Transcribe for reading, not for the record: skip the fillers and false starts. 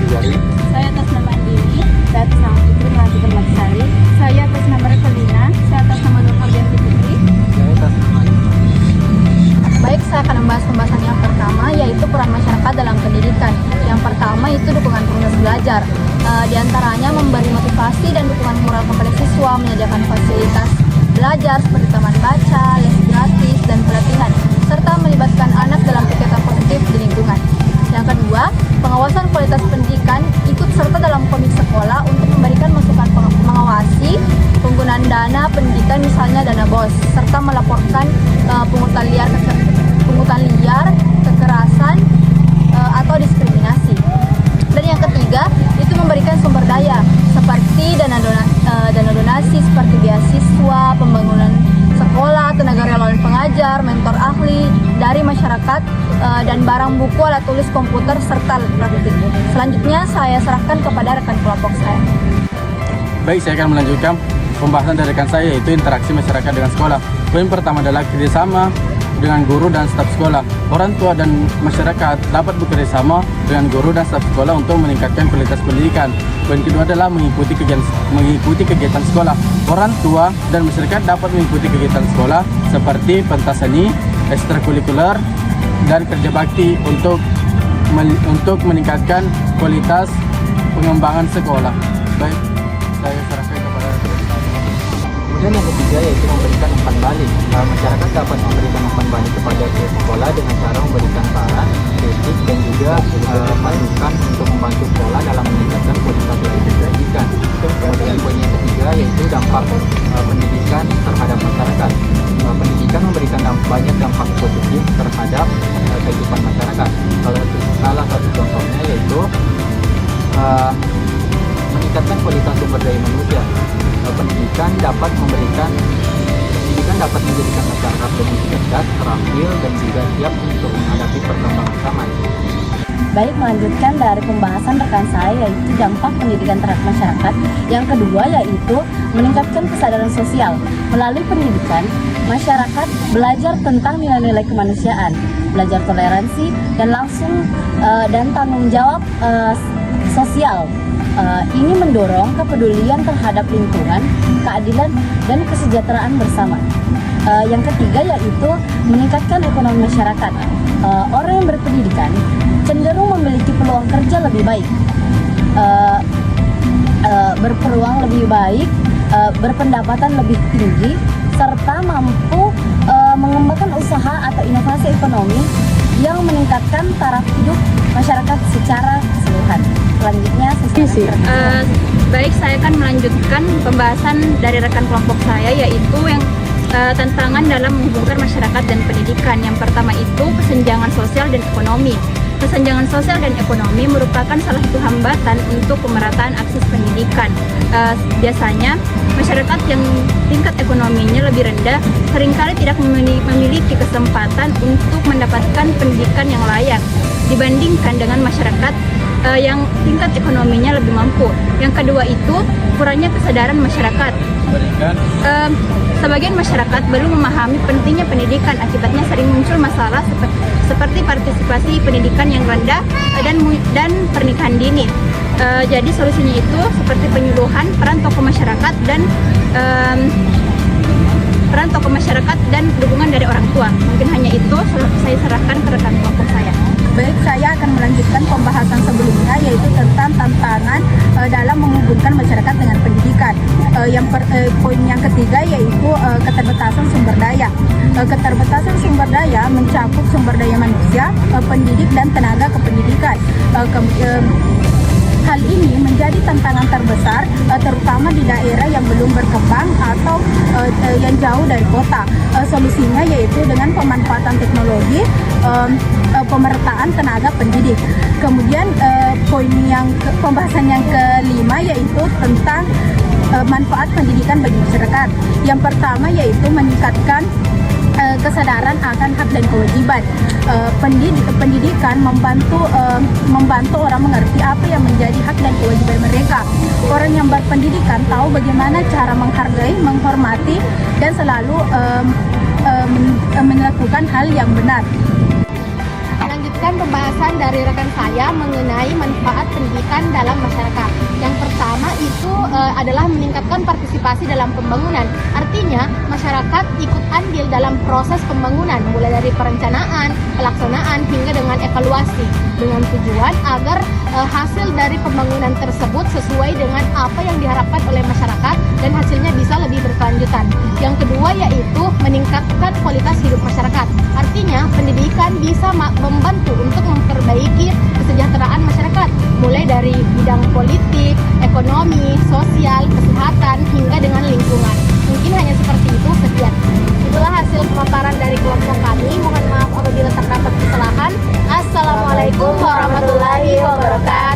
Jari. Saya atas nama Andini. Saya atas nama Putri Melati Matsari. Saya atas nama Revelina. Saya atas nama Nur Hardianti Putri. Saya atas nama Lima. Baik, saya akan membahas pembahasan yang pertama, yaitu peran masyarakat dalam pendidikan. Yang pertama itu dukungan proses belajar. Di antaranya memberi motivasi dan dukungan moral kepada siswa, menyediakan fasilitas belajar seperti taman baca, les gratis, dan pelatihan, serta melibatkan anak dalam kegiatan positif di lingkungan. Yang kedua, pengawasan kualitas pendidikan, ikut serta dalam komite sekolah untuk memberikan masukan mengawasi penggunaan dana pendidikan, misalnya dana BOS, serta melaporkan pungutan liar, kekerasan, atau diskriminasi. Dan yang ketiga, itu memberikan sumber daya seperti dana donasi seperti beasiswa, pembangunan sekolah, tenaga relawan pengajar, mentor ahli dari masyarakat, dan barang buku, alat tulis, komputer, serta alat praktik. Selanjutnya saya serahkan kepada rekan kelompok saya. Baik, saya akan melanjutkan pembahasan dari rekan saya, yaitu interaksi masyarakat dengan sekolah. Poin pertama adalah kerjasama dengan guru dan staf sekolah. Orang tua dan masyarakat dapat bekerjasama dengan guru dan staf sekolah untuk meningkatkan kualitas pendidikan. Poin kedua adalah mengikuti kegiatan sekolah. Orang tua dan masyarakat dapat mengikuti kegiatan sekolah seperti pentas seni, ekstrakurikuler, dan kerja bakti untuk meningkatkan kualitas pengembangan sekolah. Baik, saya serahkan kepada Kemudian yang ketiga yaitu memberikan umpan balik. Masyarakat dapat memberikan umpan balik kepada pihak sekolah dengan cara memberikan saran, kritik, dan juga masukan untuk membantu sekolah dalam meningkatkan kualitas pendidikan. Kemudian poin yang ketiga yaitu dampak pendidikan terhadap masyarakat. Pendidikan memberikan banyak dampak positif terhadap kehidupan masyarakat. Salah satu contohnya yaitu meningkatkan kualitas sumber daya manusia. Pendidikan dapat menjadikan masyarakat lebih cerdas, terampil, dan juga siap untuk menghadapi perkembangan zaman. Baik, melanjutkan dari pembahasan rekan saya, yaitu dampak pendidikan terhadap masyarakat. Yang kedua yaitu meningkatkan kesadaran sosial. Melalui pendidikan, masyarakat belajar tentang nilai-nilai kemanusiaan, belajar toleransi, dan tanggung jawab sosial. Ini mendorong kepedulian terhadap lingkungan, keadilan, dan kesejahteraan bersama. Yang ketiga yaitu meningkatkan ekonomi masyarakat. Orang yang berpendidikan cenderung memiliki peluang kerja lebih baik, berpendapatan lebih tinggi, serta mampu mengembangkan usaha atau inovasi ekonomi yang meningkatkan taraf hidup masyarakat secara keseluruhan. Selanjutnya baik, saya akan melanjutkan pembahasan dari rekan kelompok saya, yaitu yang tantangan dalam menghubungkan masyarakat dan pendidikan. Yang pertama itu kesenjangan sosial dan ekonomi. Kesenjangan sosial dan ekonomi merupakan salah satu hambatan untuk pemerataan akses pendidikan. Biasanya masyarakat yang tingkat ekonominya lebih rendah seringkali tidak memiliki kesempatan untuk mendapatkan pendidikan yang layak dibandingkan dengan masyarakat yang tingkat ekonominya lebih mampu. Yang kedua itu kurangnya kesadaran masyarakat. Sebagian masyarakat belum memahami pentingnya pendidikan, akibatnya sering muncul masalah seperti partisipasi pendidikan yang rendah dan pernikahan dini. Jadi solusinya itu seperti penyuluhan, peran tokoh masyarakat dan dukungan dari orang tua. Mungkin hanya itu saya serahkan ke rekan kelompok saya. Baik, saya akan melanjutkan pembahasan sebelumnya, yaitu tentang tantangan dalam menghubungkan masyarakat dengan pendidikan. Poin yang ketiga yaitu keterbatasan sumber daya. Keterbatasan sumber daya mencakup sumber daya manusia, pendidik, dan tenaga kependidikan. Hal ini menjadi tantangan terbesar, terutama di daerah yang belum berkembang atau yang jauh dari kota. Solusinya yaitu dengan pemanfaatan teknologi, pemerataan tenaga pendidik. Kemudian pembahasan yang kelima yaitu tentang manfaat pendidikan bagi masyarakat. Yang pertama yaitu meningkatkan kesadaran akan hak dan kewajiban. Pendidikan membantu orang mengerti apa yang menjadi hak dan kewajiban mereka. Orang yang berpendidikan tahu bagaimana cara menghargai, menghormati, dan selalu melakukan hal yang benar. melanjutkan pembahasan dari rekan saya mengenai manfaat pendidikan dalam masyarakat. Yang pertama itu adalah meningkatkan partisipasi dalam pembangunan. Artinya, masyarakat ikut andil dalam proses pembangunan, mulai dari perencanaan, pelaksanaan, hingga dengan evaluasi, dengan tujuan agar hasil dari pembangunan tersebut sesuai dengan apa yang diharapkan oleh masyarakat dan hasilnya bisa lebih berkelanjutan. Yang kedua yaitu meningkatkan kualitas hidup masyarakat. Artinya, pendidikan bisa membantu untuk memperbaiki kesejahteraan masyarakat, mulai dari bidang politik, ekonomi, sosial, kesehatan, hingga dengan lingkungan. Mungkin hanya seperti itu, sekian. Itulah hasil pemaparan dari kelompok kami. Mohon maaf apabila terdapat kesalahan. Assalamualaikum warahmatullahi wabarakatuh.